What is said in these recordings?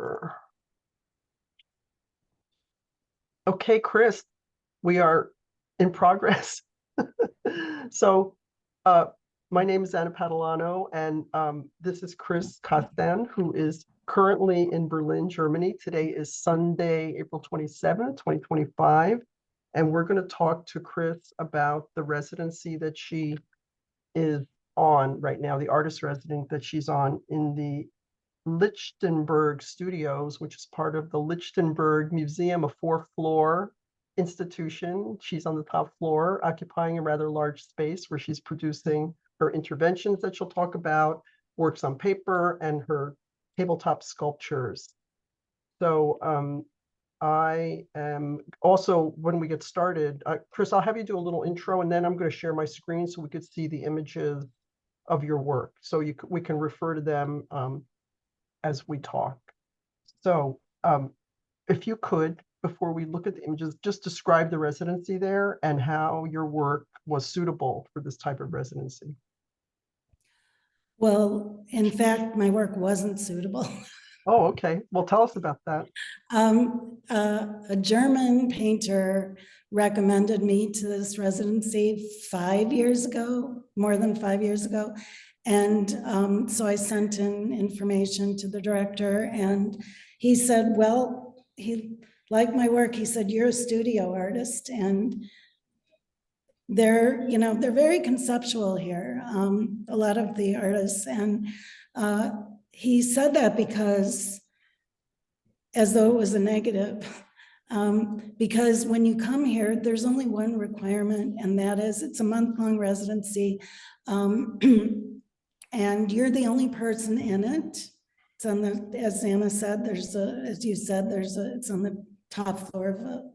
share. Okay, Chris, we are in progress. So my name is Anna Padalano, and this is Chris Costan, who is currently in Berlin, Germany. Today is Sunday, April 27th, 2025. And we're going to talk to Chris about the residency that she is on right now, the artist resident that she's on in the Lichtenberg Studios, which is part of the Lichtenberg Museum, a 4th-floor institution. She's on the top floor, occupying a rather large space where she's producing her interventions that she'll talk about, works on paper, and her tabletop sculptures. So I am also, when we get started, Chris, I'll have you do a little intro, and then I'm going to share my screen so we could see the images of your work. So we can refer to them as we talk. So if you could, before we look at the images, just describe the residency there and how your work was suitable for this type of residency. Well, in fact, my work wasn't suitable. Oh, okay. Well, tell us about that. A German painter recommended me to this residency 5 years ago, more than 5 years ago. And so I sent in information to the director, and he said, well, he liked my work. He said, you're a studio artist, and they're very conceptual here, a lot of the artists. And he said that because, as though it was a negative, because when you come here, there's only one requirement, and that is it's a month-long residency. And you're the only person in it. It's on the, as Anna said, as you said, it's on the top floor of a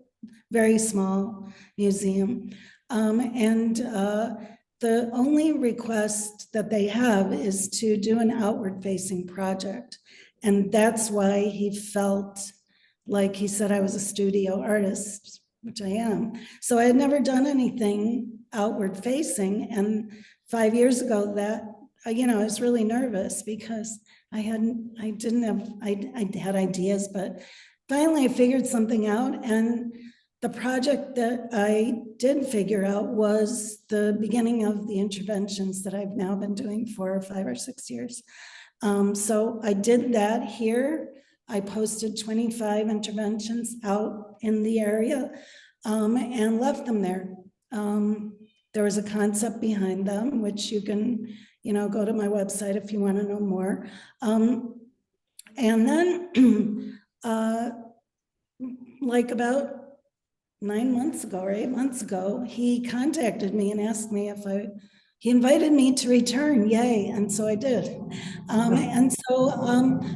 very small museum. The only request that they have is to do an outward-facing project. And that's why he felt like, he said I was a studio artist, which I am. So I had never done anything outward-facing. And 5 years ago, that, I was really nervous because I had ideas, but finally I figured something out. And the project that I did figure out was the beginning of the interventions that I've now been doing for 5 or 6 years. So I did that here. I posted 25 interventions out in the area and left them there. There was a concept behind them, which you can, go to my website if you want to know more. And then like about 9 months ago or 8 months ago, he contacted me and asked me if he invited me to return, yay, and so I did. And so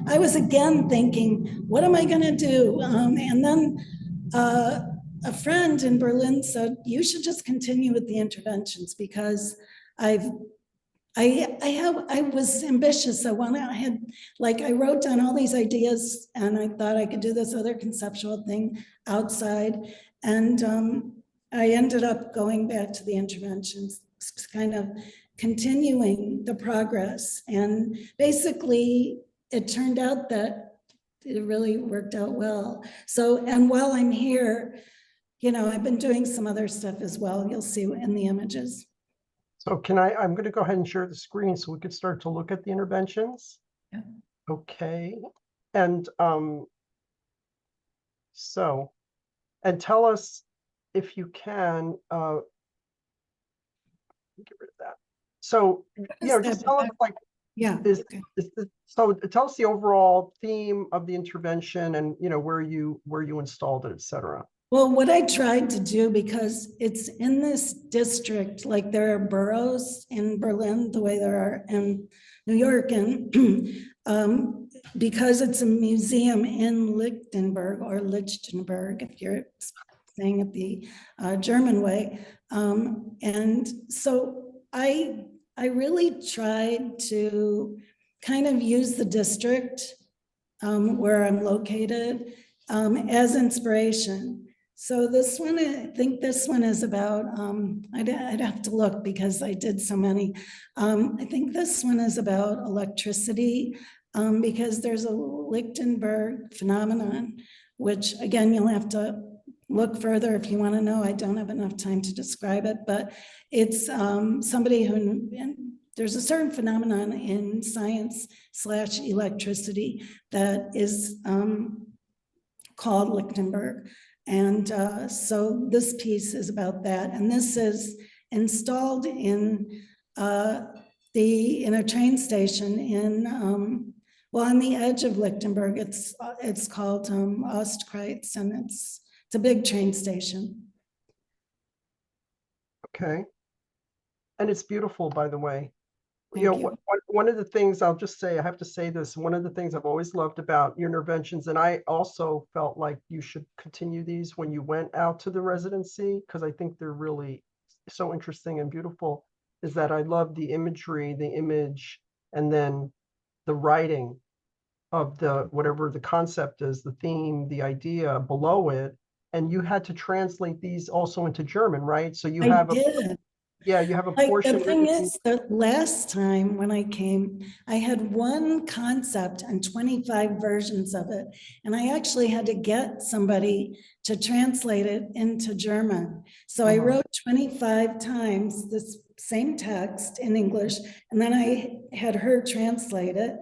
I was again thinking, what am I gonna do? And then a friend in Berlin said, you should just continue with the interventions, because I was ambitious. I wrote down all these ideas, and I thought I could do this other conceptual thing outside. And I ended up going back to the interventions, kind of continuing the progress. And basically, it turned out that it really worked out well. So, and while I'm here, I've been doing some other stuff as well. You'll see in the images. So I'm going to go ahead and share the screen so we could start to look at the interventions. Yeah. Okay. And and tell us, if you can, get rid of that. So, just tell us, so tell us the overall theme of the intervention, and where you installed it, etc. Well, what I tried to do, because it's in this district, like there are boroughs in Berlin, the way there are in New York, and because it's a museum in Lichtenberg, or Lichtenberg, if you're saying it the German way. And so I really tried to kind of use the district where I'm located as inspiration. So this one, I think this one is about, I'd have to look because I did so many. I think this one is about electricity. because there's a Lichtenberg phenomenon, which again, you'll have to look further if you want to know. I don't have enough time to describe it, but it's somebody who, there's a certain phenomenon in science/electricity that is called Lichtenberg. And so this piece is about that. And this is installed in in a train station in, well, on the edge of Lichtenberg. It's called Ostkreuz, and it's a big train station. Okay. And it's beautiful, by the way. Thank you. One of the things I'll just say, I have to say this, one of the things I've always loved about your interventions, and I also felt like you should continue these when you went out to the residency, because I think they're really so interesting and beautiful, is that I love the imagery, the image, and then the writing of the whatever the concept is, the theme, the idea below it. And you had to translate these also into German, right? So you I have did. you have a Like, the portion thing written. is, the last time when I came, I had one concept and 25 versions of it. And I actually had to get somebody to translate it into German. So I wrote 25 times this same text in English, and then I had her translate it.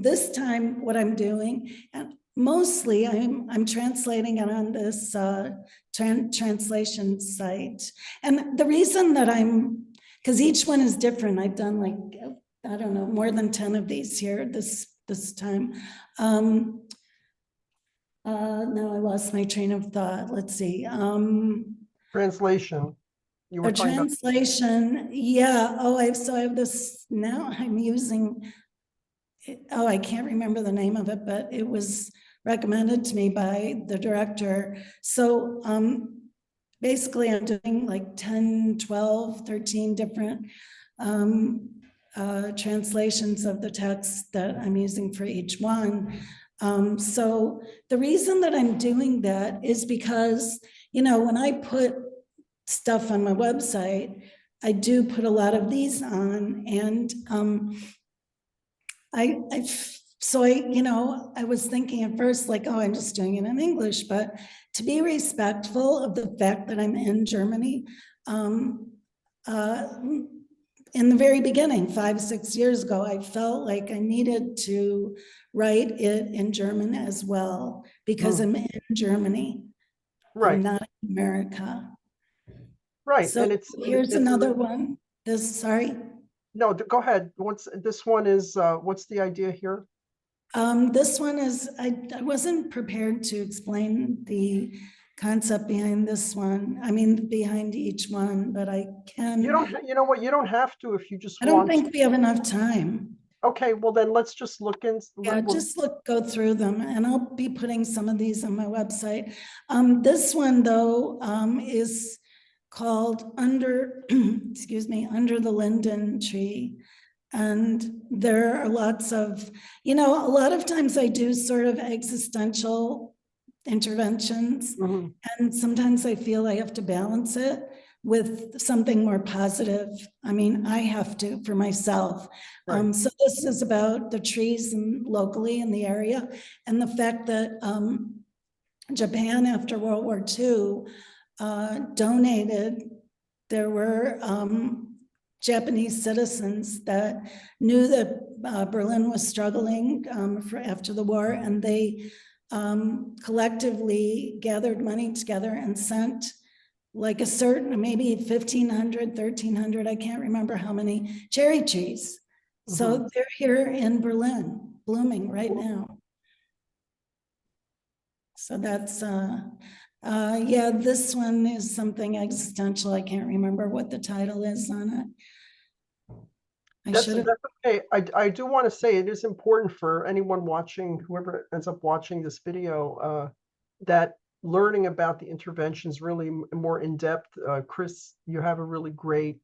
This time, what I'm doing, and mostly I'm translating it on this translation site. And the reason that because each one is different. I've done like, I don't know, more than 10 of these here this time. Now I lost my train of thought. Let's see. Translation. You were A talking about. translation, yeah. So I have this, now I'm using, I can't remember the name of it, but it was recommended to me by the director. So basically I'm doing like 10, 12, 13 different translations of the text that I'm using for each one. So the reason that I'm doing that is because, when I put stuff on my website, I do put a lot of these on, and I was thinking at first, like, oh, I'm just doing it in English, but to be respectful of the fact that I'm in Germany, in the very beginning, 5, 6 years ago, I felt like I needed to write it in German as well, because I'm in Germany. Right. I'm not in America. Right. So And here's another one. Sorry. No, go ahead. This one is, what's the idea here? This one is, I wasn't prepared to explain the concept behind this one. I mean, behind each one, but I can. You know what? You don't have to if you just I don't want. think we have enough time. Okay, well then let's just look in. Yeah, just go through them, and I'll be putting some of these on my website. This one though is called excuse me, Under the Linden Tree. And there are lots of, a lot of times I do sort of existential interventions, and sometimes I feel I have to balance it with something more positive. I mean, I have to for myself. Right. So this is about the trees locally in the area, and the fact that Japan after World War II donated. There were Japanese citizens that knew that Berlin was struggling after the war, and they collectively gathered money together and sent like a certain, maybe 1,500, 1,300, I can't remember how many, cherry trees. So they're here in Berlin, blooming right now. So that's, yeah, this one is something existential. I can't remember what the title is on it. That's okay. I do want to say it is important for anyone watching, whoever ends up watching this video, that learning about the interventions really more in depth. Chris, you have a really great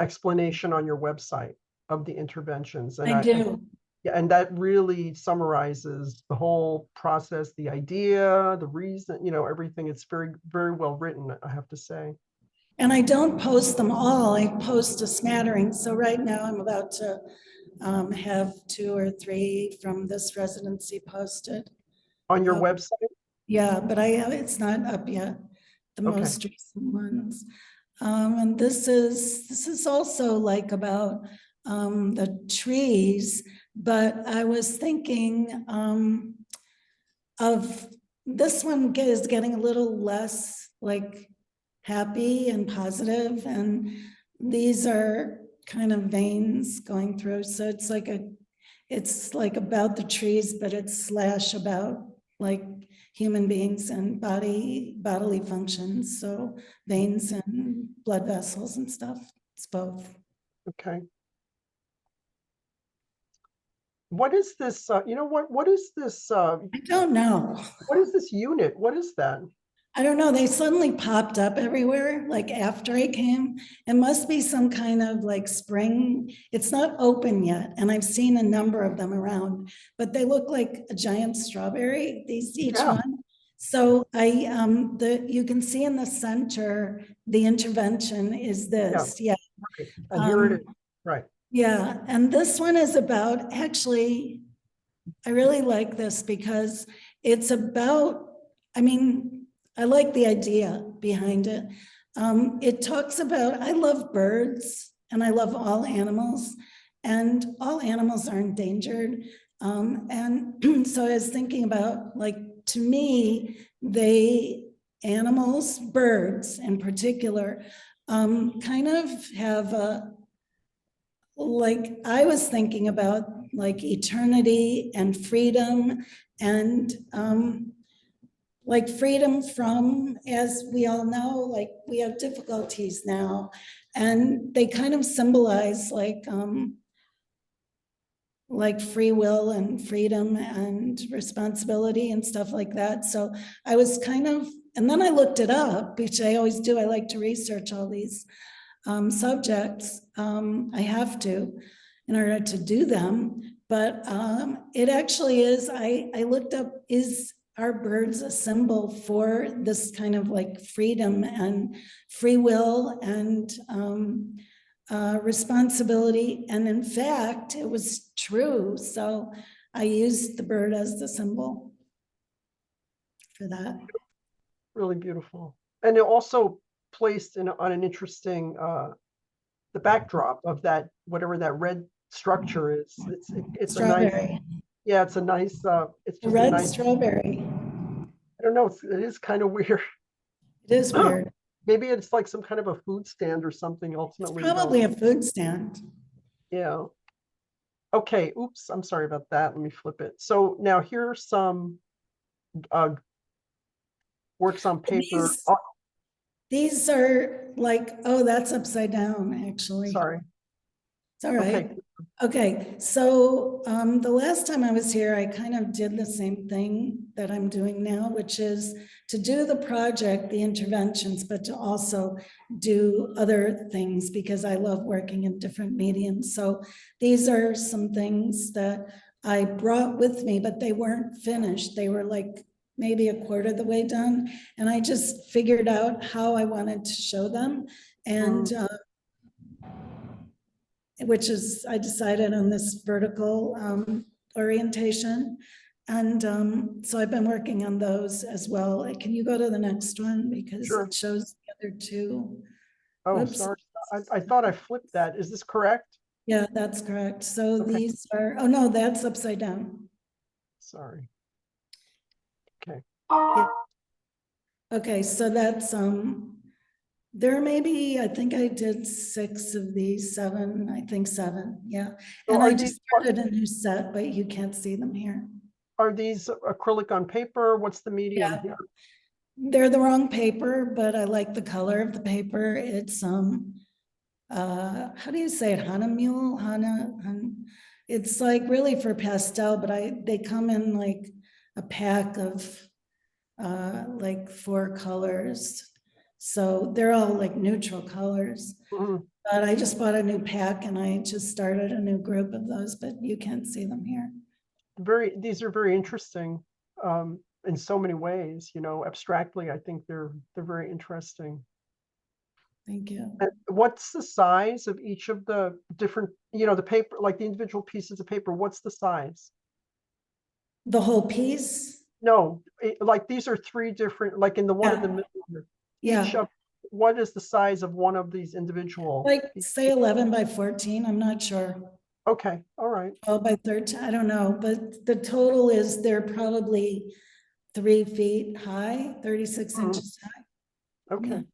explanation on your website of the interventions. And I do. Yeah, and that really summarizes the whole process, the idea, the reason, everything. It's very, very well written, I have to say. And I don't post them all. I post a smattering. So right now I'm about to have 2 or 3 from this residency posted. On your Oh, website? yeah, but it's not up yet, the Okay. most recent ones. And this is also like about the trees, but I was thinking of this one is getting a little less like happy and positive, and these are kind of veins going through. So it's like about the trees, but it's slash about like human beings and bodily functions. So veins and blood vessels and stuff. It's both. Okay. What is this? What is this? I don't know. What is this unit? What is that? I don't know. They suddenly popped up everywhere, like after I came. It must be some kind of like spring. It's not open yet, and I've seen a number of them around, but they look like a giant strawberry, each Yeah, one. So you can see in the center, the intervention is yeah, this. Yeah. right. And here it is. Um, Right. yeah. And this one is about, actually, I really like this because it's about, I mean, I like the idea behind it. It talks about, I love birds and I love all animals, and all animals are endangered. And so I was thinking about, like, to me, animals, birds in particular, kind of have a, like, I was thinking about like eternity and freedom, and like freedom from, as we all know, like we have difficulties now, and they kind of symbolize like free will and freedom and responsibility and stuff like that. So I was kind of, and then I looked it up, which I always do. I like to research all these subjects. I have to in order to do them. But it actually is, I looked up, are birds a symbol for this kind of like freedom and free will and responsibility? And in fact, it was true. So I used the bird as the symbol for that. Really beautiful. And it also placed on an interesting the backdrop of that, whatever that red structure is. It's a nice, Strawberry, yeah, it's a nice it's a just a red nice, strawberry. I don't know, it is kind of weird. It is weird. Maybe it's like some kind of a food stand or something. It's Ultimately, you don't. probably a food stand. Yeah. Okay. Oops. I'm sorry about that. Let me flip it. So now here are some uh, works on paper. These Oh, these are like, oh, that's upside down, actually. sorry. It's all Okay. right. Okay, so the last time I was here, I kind of did the same thing that I'm doing now, which is to do the project, the interventions, but to also do other things because I love working in different mediums. So these are some things that I brought with me, but they weren't finished. They were like maybe a quarter of the way done. And I just figured out how I wanted to show them. And Mhm. which is, I decided on this vertical orientation. And so I've been working on those as well. Can you go to the next one? Because Sure. it shows the other two. Oh, Whoops. sorry. I thought I flipped that. Is this correct? Yeah, that's correct. So Okay. these are, oh no, that's upside down. Sorry. Okay. Yeah. Okay, so that's, there may be, I think I did 6 of these, 7, I think 7, yeah. So And I just started a new set, but you can't see them here. are these acrylic on paper? What's the medium Yeah. here? They're the wrong paper, but I like the color of the paper. It's how do you say it? Hana mule? It's like really for pastel, but they come in like a pack of like 4 colors. So they're all like neutral colors. Mhm. But I just bought a new pack and I just started a new group of those, but you can't see them here. These are very interesting in so many ways. Abstractly, I think they're very interesting. Thank you. And what's the size of each of the different, the paper, like the individual pieces of paper, what's the size? The whole piece? No, like these are three different, like in the one in the Yeah, middle here, each yeah. of, what is the size of one of these individual? Like say 11 by 14, I'm not sure. Okay, all right. 12 by 13, I don't know, but the total is they're probably 3 feet high, 36 Mhm. inches high. Yeah. Okay.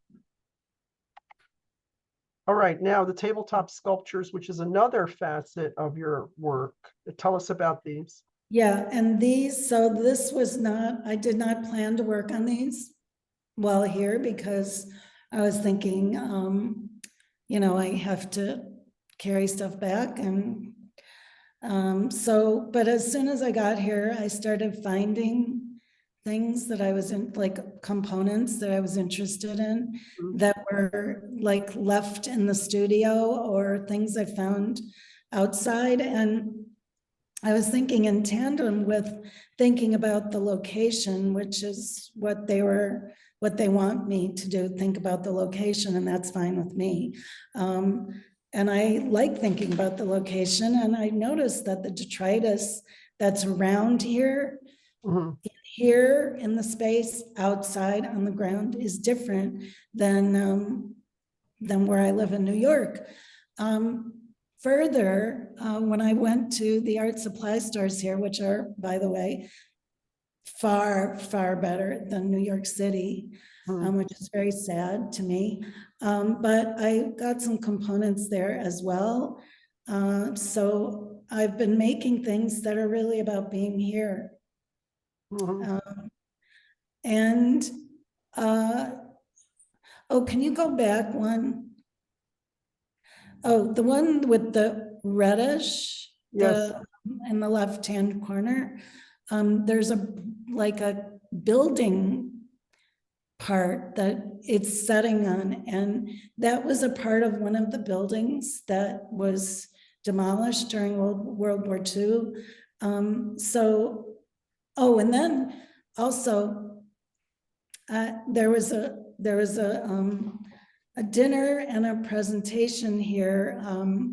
All right, now the tabletop sculptures, which is another facet of your work. Tell us about these. Yeah, and these, so this was not, I did not plan to work on these while here because I was thinking, I have to carry stuff back and but as soon as I got here, I started finding things that I was in, like components that I was interested in Mhm. that were like left in the studio or things I found outside. And I was thinking in tandem with thinking about the location, which is what they want me to do, think about the location, and that's fine with me. And I like thinking about the location, and I noticed that the detritus that's around Mhm. here in the space outside on the ground is different than where I live in New York. Um, Further, when I went to the art supply stores here, which are, by the way, far, far better than New York City, Mhm. which is very sad to me. But I got some components there as well. So I've been making things that are really about being here. Mhm. Um, and oh, can you go back one? Oh, the one with the reddish, Yes. in the left-hand corner, there's like a building part that it's setting on, and that was a part of one of the buildings that was demolished during World War II. Oh, and then also there was a dinner and a presentation here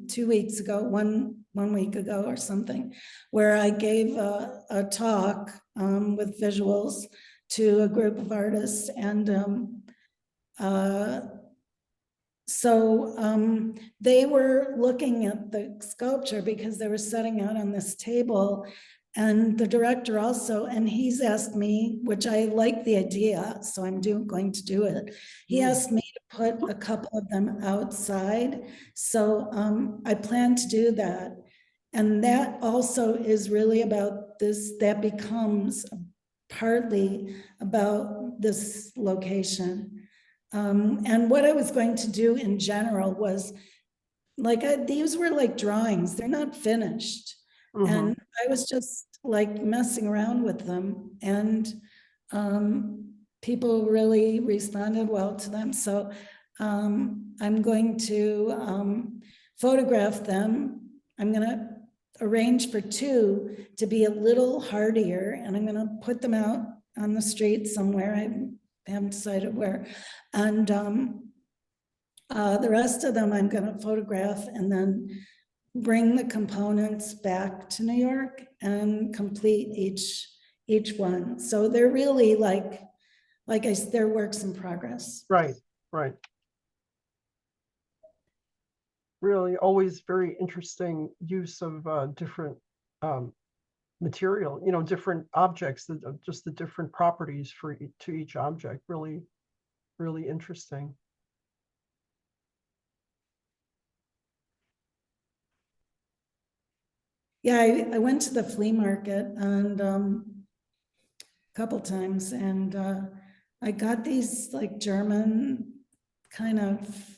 2 weeks ago, one week ago or something, where I gave a talk with visuals to a group of artists, and uh, they were looking at the sculpture because they were setting out on this table, and the director also, and he's asked me, which I like the idea, so I'm going to do it. He asked me to put a couple of them outside, so I plan to do that. And that also is really about this, that becomes partly about this location. And what I was going to do in general was these were like drawings, they're not finished. Mhm. And I was just like messing around with them, and people really responded well to them. So I'm going to photograph them. I'm going to arrange for two to be a little hardier, and I'm going to put them out on the street somewhere. I haven't decided where. And the rest of them I'm going to photograph and then bring the components back to New York and complete each one. So they're really they're works in progress. Right, right. Really always very interesting use of different um, material, different objects, just the different properties to each object. Really, really interesting. Yeah, I went to the flea market and a couple times, and I got these like German kind of,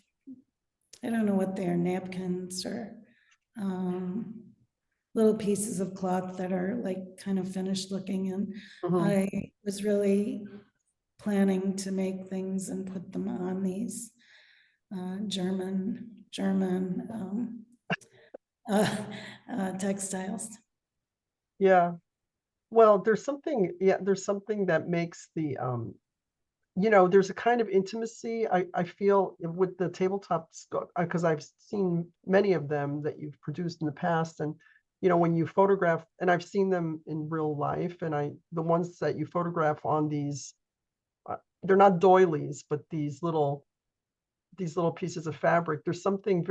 I don't know what they are, napkins or um, little pieces of cloth that are like kind of finished looking. And Mhm. I was really planning to make things and put them on these German uh, textiles. Yeah. Well, there's something, yeah, there's something that makes there's a kind of intimacy I feel with the tabletops, because I've seen many of them that you've produced in the past. And, when you photograph, and I've seen them in real life, and the ones that you photograph on these, they're not doilies, but these little pieces of fabric, there's something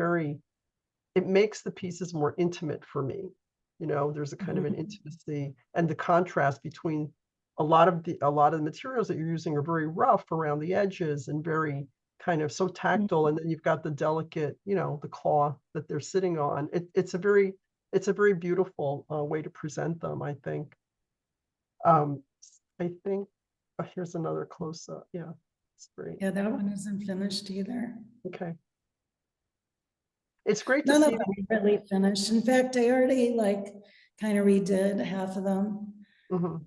it makes the pieces more intimate for me. There's a kind of an intimacy, and the contrast between a lot of the materials that you're using are very rough around the edges and very kind of so tactile. And then you've got the delicate, the cloth that they're sitting on. It's a very beautiful way to present them, I think. Um, I think, here's another close up. Yeah, it's great. Yeah, that one isn't finished either. Okay. It's great to None of see. them are really finished. In fact, I already kind of redid half of them. Mhm.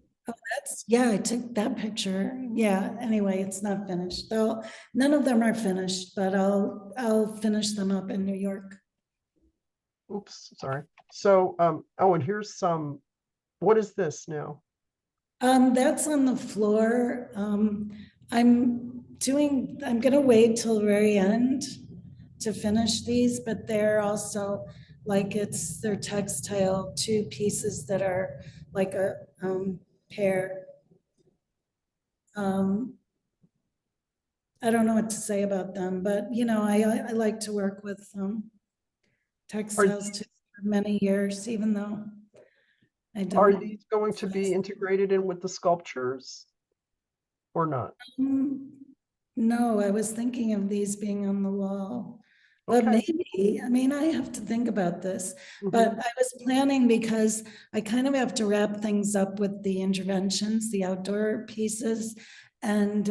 Yeah, I took that picture. Yeah, anyway, it's not finished. Though none of them are finished, but I'll finish them up in New York. Oops, sorry. So, oh, and here's what is this now? That's on the floor. I'm gonna wait till the very end to finish these, but they're also they're textile, two pieces that are like a pair. Um, I don't know what to say about them, but I like to work with Are textiles these, too for many years, even though I are don't. these going to be integrated in with the sculptures or not? Mm, No, I was thinking of these being on the wall, but Okay. maybe, I mean, I have to think about this. But Mhm. I was planning because I kind of have to wrap things up with the interventions, the outdoor pieces. And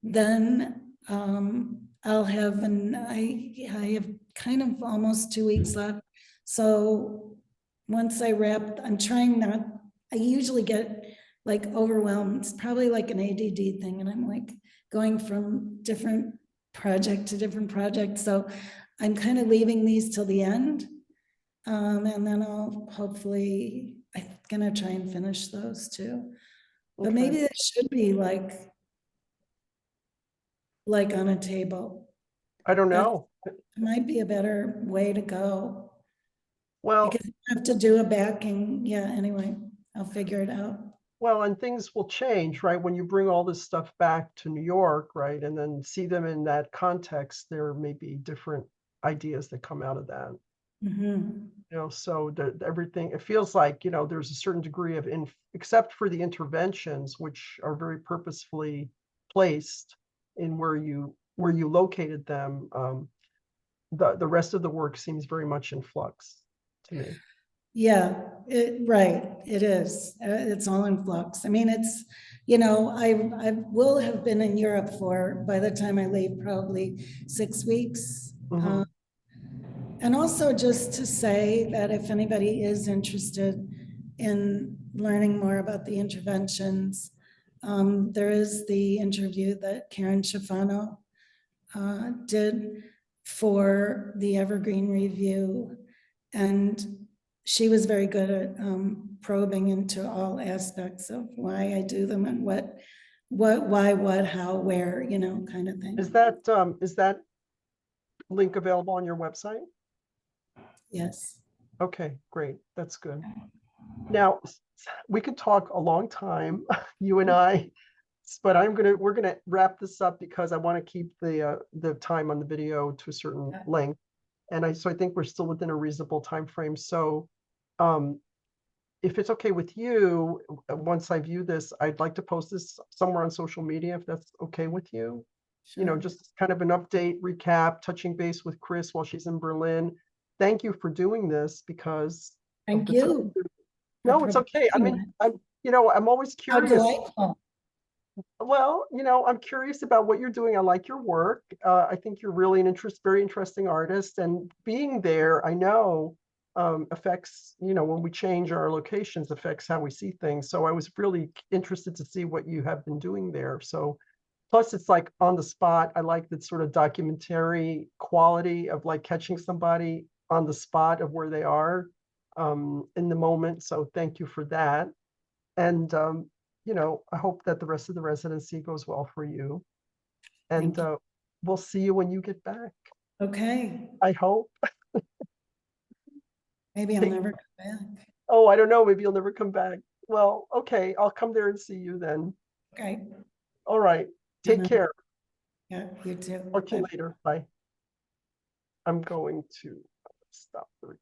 then I'll have, I have kind of almost 2 weeks left. So once I wrap, I'm trying not, I usually get overwhelmed. It's probably like an ADD thing. And I'm going from different project to different project. So I'm kind of leaving these till the end. And then I'll I'm gonna try and finish those too. But Okay. maybe it should be on a table. I don't That know. might be a better way to go. Well, Because you have to do a backing. Yeah, anyway, I'll figure it out. and things will change, right? When you bring all this stuff back to New York, right, and then see them in that context, there may be different ideas that come out of that. Mhm. So everything, it feels like, there's a certain degree of, except for the interventions, which are very purposefully placed in where you located them. The rest of the work seems very much in flux to me. Yeah, right, it is. It's all in flux. I mean, I will have been in Europe by the time I leave, probably 6 weeks. Mhm. And also just to say that if anybody is interested in learning more about the interventions, there is the interview that Karen Schifano did for the Evergreen Review. And she was very good at probing into all aspects of why I do them and why, what, how, where, kind of Is thing. that link available on your website? Yes. Okay, great. That's good. Now, we could talk a long time, you and I, but we're gonna wrap this up because I want to keep the time on the video to a certain length. And so I think we're still within a reasonable time frame. So, if it's okay with you, once I view this, I'd like to post this somewhere on social media, if that's okay with you. Sure. Just kind of an update, recap, touching base with Chris while she's in Berlin. Thank you for doing this because of Thank the time. you for No, it's okay. I providing mean, it. I'm always How curious. delightful. Well, I'm curious about what you're doing. I like your work. I think you're really very interesting artist. And being there, I know, affects, when we change our locations, affects how we see things. So I was really interested to see what you have been doing there. So plus it's like on the spot. I like that sort of documentary quality of like catching somebody on the spot of where they are, in the moment. So thank you for that. And I hope that the rest of the residency goes well for you. And Thank you. we'll see you when you get back. Okay, I hope. maybe I'll Take- never come back. Oh, I don't know. Maybe you'll never come back. Well, okay. I'll come there and see you then. Okay. All right. Take And, care. yeah, you too. Talk to you Bye. later. Bye. I'm going to stop the recording.